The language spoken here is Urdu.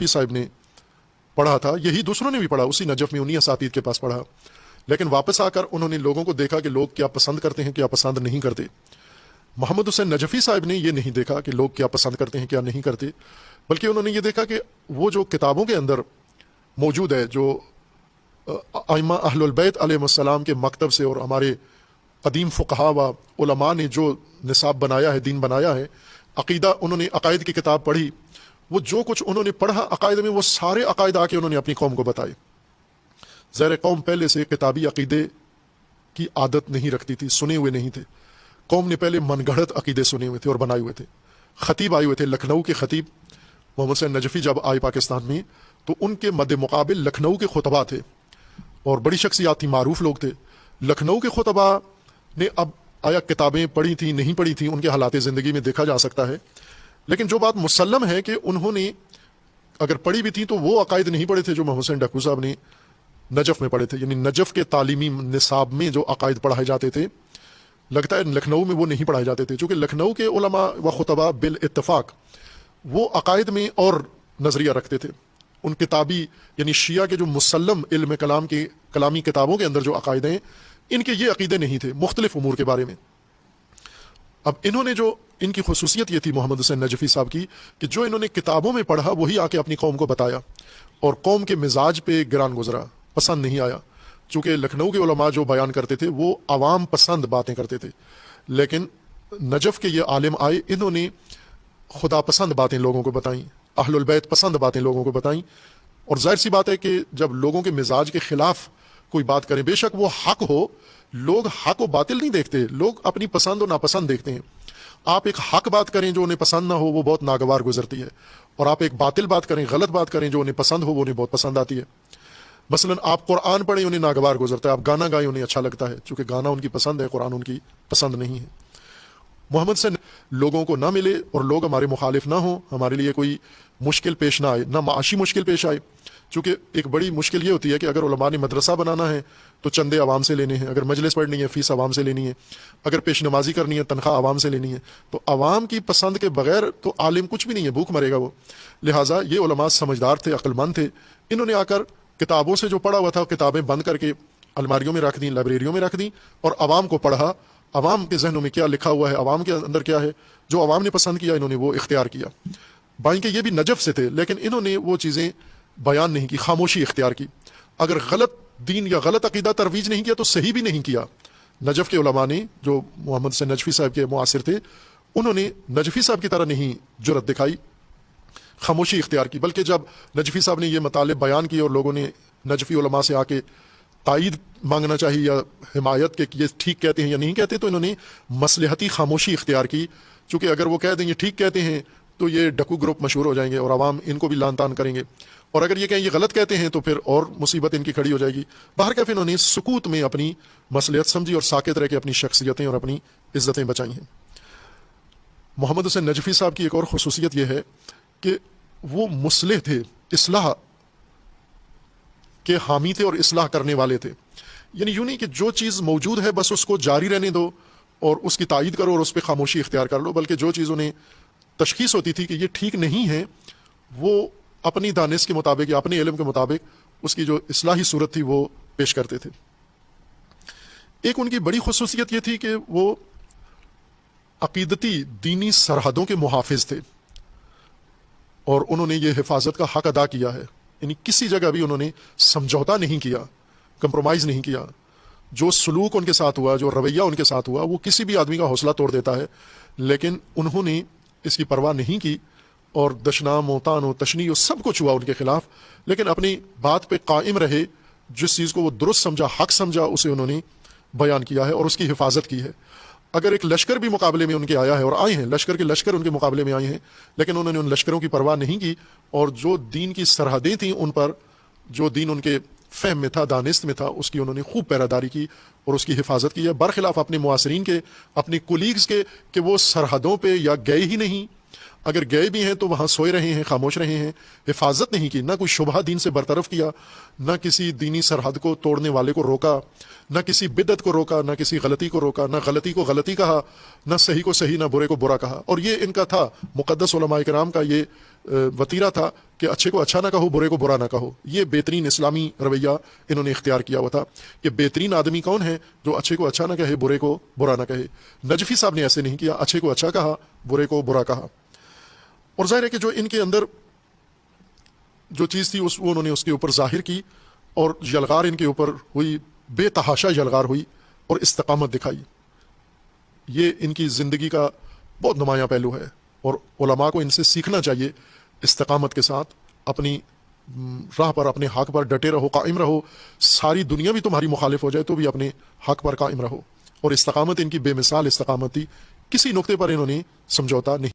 نجفی صاحب نے پڑھا تھا، یہی دوسروں نے بھی پڑھا، اسی نجف میں انہی اساتید کے پاس پڑھا، لیکن واپس آ کر انہوں نے لوگوں کو دیکھا کہ لوگ کیا پسند کرتے ہیں کیا پسند نہیں کرتے۔ محمد حسین نجفی صاحب نے یہ نہیں دیکھا کہ لوگ کیا پسند کرتے ہیں کیا نہیں کرتے، بلکہ انہوں نے یہ دیکھا کہ وہ جو کتابوں کے اندر موجود ہے، جو ائمہ اہل البیت علیہ السلام کے مکتب سے اور ہمارے قدیم فقہاء و علماء نے جو نصاب بنایا ہے، دین بنایا ہے، عقیدہ انہوں نے عقائد کی کتاب پڑھی، وہ جو کچھ انہوں نے پڑھا عقائد میں، وہ سارے عقائد آ کے انہوں نے اپنی قوم کو بتائے۔ زیر قوم پہلے سے کتابی عقیدے کی عادت نہیں رکھتی تھی، سنے ہوئے نہیں تھے، قوم نے پہلے من گھڑت عقیدے سنے ہوئے تھے اور بنائے ہوئے تھے۔ خطیب آئے ہوئے تھے، لکھنؤ کے خطیب محمد حسین نجفی جب آئے پاکستان میں تو ان کے مد مقابل لکھنؤ کے خطباء تھے اور بڑی شخصیات تھی، معروف لوگ تھے۔ لکھنؤ کے خطباء نے اب آیا کتابیں پڑھی تھیں نہیں پڑھی تھیں، ان کے حالات زندگی میں دیکھا جا سکتا ہے، لیکن جو بات مسلم ہے کہ انہوں نے اگر پڑھی بھی تھی تو وہ عقائد نہیں پڑھے تھے جو محمد حسین ڈکو صاحب نے نجف میں پڑھے تھے، یعنی نجف کے تعلیمی نصاب میں جو عقائد پڑھائے جاتے تھے، لگتا ہے لکھنؤ میں وہ نہیں پڑھائے جاتے تھے، چونکہ لکھنؤ کے علماء و خطباء بالاتفاق وہ عقائد میں اور نظریہ رکھتے تھے۔ ان کتابی یعنی شیعہ کے جو مسلم علم کلام کی کلامی کتابوں کے اندر جو عقائد ہیں، ان کے یہ عقیدے نہیں تھے مختلف امور کے بارے میں۔ اب انہوں نے جو ان کی خصوصیت یہ تھی محمد حسین نجفی صاحب کی کہ جو انہوں نے کتابوں میں پڑھا وہی آ کے اپنی قوم کو بتایا، اور قوم کے مزاج پہ گران گزرا، پسند نہیں آیا، چونکہ لکھنؤ کے علماء جو بیان کرتے تھے وہ عوام پسند باتیں کرتے تھے، لیکن نجف کے یہ عالم آئے، انہوں نے خدا پسند باتیں لوگوں کو بتائیں، اہل البیت پسند باتیں لوگوں کو بتائیں، اور ظاہر سی بات ہے کہ جب لوگوں کے مزاج کے خلاف کوئی بات کریں، بے شک وہ حق ہو، لوگ حق و باطل نہیں دیکھتے، لوگ اپنی پسند و ناپسند دیکھتے ہیں۔ آپ ایک حق بات کریں جو انہیں پسند نہ ہو وہ بہت ناگوار گزرتی ہے، اور آپ ایک باطل بات کریں، غلط بات کریں جو انہیں پسند ہو وہ انہیں بہت پسند آتی ہے۔ مثلا آپ قرآن پڑھیں انہیں ناگوار گزرتا ہے، آپ گانا گائیں انہیں اچھا لگتا ہے، چونکہ گانا ان کی پسند ہے، قرآن ان کی پسند نہیں ہے۔ محمد سے لوگوں کو نہ ملے اور لوگ ہمارے مخالف نہ ہوں، ہمارے لیے کوئی مشکل پیش نہ آئے، نہ معاشی مشکل پیش آئے، چونکہ ایک بڑی مشکل یہ ہوتی ہے کہ اگر علماء نے مدرسہ بنانا ہے تو چندے عوام سے لینے ہیں، اگر مجلس پڑھنی ہے فیس عوام سے لینی ہے، اگر پیش نمازی کرنی ہے تنخواہ عوام سے لینی ہے، تو عوام کی پسند کے بغیر تو عالم کچھ بھی نہیں ہے، بھوک مرے گا وہ۔ لہٰذا یہ علماء سمجھدار تھے، عقل مند تھے، انہوں نے آ کر کتابوں سے جو پڑھا ہوا تھا کتابیں بند کر کے الماریوں میں رکھ دیں، لائبریریوں میں رکھ دیں، اور عوام کو پڑھا، عوام کے ذہنوں میں کیا لکھا ہوا ہے، عوام کے اندر کیا ہے، جو عوام نے پسند کیا انہوں نے وہ اختیار کیا۔ بائیں کہ یہ بھی نجف سے تھے، لیکن انہوں نے وہ چیزیں بیان نہیں کی، خاموشی اختیار کی۔ اگر غلط دین یا غلط عقیدہ ترویج نہیں کیا تو صحیح بھی نہیں کیا۔ نجف کے علماء نے جو محمد سے نجفی صاحب کے معاصر تھے، انہوں نے نجفی صاحب کی طرح نہیں جرأت دکھائی، خاموشی اختیار کی، بلکہ جب نجفی صاحب نے یہ مطالب بیان کیے اور لوگوں نے نجفی علماء سے آ کے تائید مانگنا چاہیے یا حمایت کے یہ ٹھیک کہتے ہیں یا نہیں کہتے، تو انہوں نے مصلحتی خاموشی اختیار کی، چونکہ اگر وہ کہہ دیں یہ ٹھیک کہتے ہیں تو یہ ڈکو گروپ مشہور ہو جائیں گے اور عوام ان کو بھی لان تان کریں گے، اور اگر یہ کہیں یہ غلط کہتے ہیں تو پھر اور مصیبت ان کی کھڑی ہو جائے گی۔ بہرکیف انہوں نے سکوت میں اپنی مصلحت سمجھی اور ساکت رہ کے اپنی شخصیتیں اور اپنی عزتیں بچائی ہیں۔ محمد حسین نجفی صاحب کی ایک اور خصوصیت یہ ہے کہ وہ مصلح تھے، اصلاح کے حامی تھے اور اصلاح کرنے والے تھے، یعنی یوں نہیں کہ جو چیز موجود ہے بس اس کو جاری رہنے دو اور اس کی تائید کرو اور اس پہ خاموشی اختیار کر لو، بلکہ جو چیز انہیں تشخیص ہوتی تھی کہ یہ ٹھیک نہیں ہے، وہ اپنی دانش کے مطابق یا اپنے علم کے مطابق اس کی جو اصلاحی صورت تھی وہ پیش کرتے تھے۔ ایک ان کی بڑی خصوصیت یہ تھی کہ وہ عقیدتی دینی سرحدوں کے محافظ تھے، اور انہوں نے یہ حفاظت کا حق ادا کیا ہے، یعنی کسی جگہ بھی انہوں نے سمجھوتا نہیں کیا، کمپرومائز نہیں کیا۔ جو سلوک ان کے ساتھ ہوا، جو رویہ ان کے ساتھ ہوا، وہ کسی بھی آدمی کا حوصلہ توڑ دیتا ہے، لیکن انہوں نے اس کی پرواہ نہیں کی، اور دشنام و طعن و تشنیع و سب کچھ ہوا ان کے خلاف، لیکن اپنی بات پہ قائم رہے، جس چیز کو وہ درست سمجھا، حق سمجھا، اسے انہوں نے بیان کیا ہے اور اس کی حفاظت کی ہے۔ اگر ایک لشکر بھی مقابلے میں ان کے آیا ہے، اور آئے ہیں لشکر ان کے مقابلے میں آئے ہیں، لیکن انہوں نے ان لشکروں کی پرواہ نہیں کی، اور جو دین کی سرحدیں تھیں ان پر، جو دین ان کے فہم میں تھا، دانست میں تھا، اس کی انہوں نے خوب پیراداری کی اور اس کی حفاظت کی ہے، برخلاف اپنے معاصرین کے، اپنے کولیگز کے، کہ وہ سرحدوں پہ یا گئے ہی نہیں، اگر گئے بھی ہیں تو وہاں سوئے رہے ہیں، خاموش رہے ہیں، حفاظت نہیں کی، نہ کوئی شبہ دین سے برطرف کیا، نہ کسی دینی سرحد کو توڑنے والے کو روکا، نہ کسی بدعت کو روکا، نہ کسی غلطی کو روکا، نہ غلطی کو غلطی کہا، نہ صحیح کو صحیح، نہ برے کو برا کہا۔ اور یہ ان کا تھا، مقدس علماء کرام کا یہ وتیرہ تھا کہ اچھے کو اچھا نہ کہو، برے کو برا نہ کہو. یہ بہترین اسلامی رویہ انہوں نے اختیار کیا ہوا تھا کہ بہترین آدمی کون ہے جو اچھے کو اچھا نہ کہے، برے کو برا نہ کہے. نجفی صاحب نے ایسے نہیں کیا، اچھے کو اچھا کہا، برے کو برا کہا. اور ظاہر ہے کہ جو ان کے اندر جو چیز تھی وہ انہوں نے اس کے اوپر ظاہر کی، اور یلغار ان کے اوپر ہوئی، بے تحاشا یلغار ہوئی، اور استقامت دکھائی. یہ ان کی زندگی کا بہت نمایاں پہلو ہے، اور علماء کو ان سے سیکھنا چاہیے. استقامت کے ساتھ اپنی راہ پر، اپنے حق پر ڈٹے رہو، قائم رہو. ساری دنیا بھی تمہاری مخالف ہو جائے تو بھی اپنے حق پر قائم رہو. اور استقامت ان کی بے مثال استقامت تھی، کسی نقطے پر انہوں نے سمجھوتا نہیں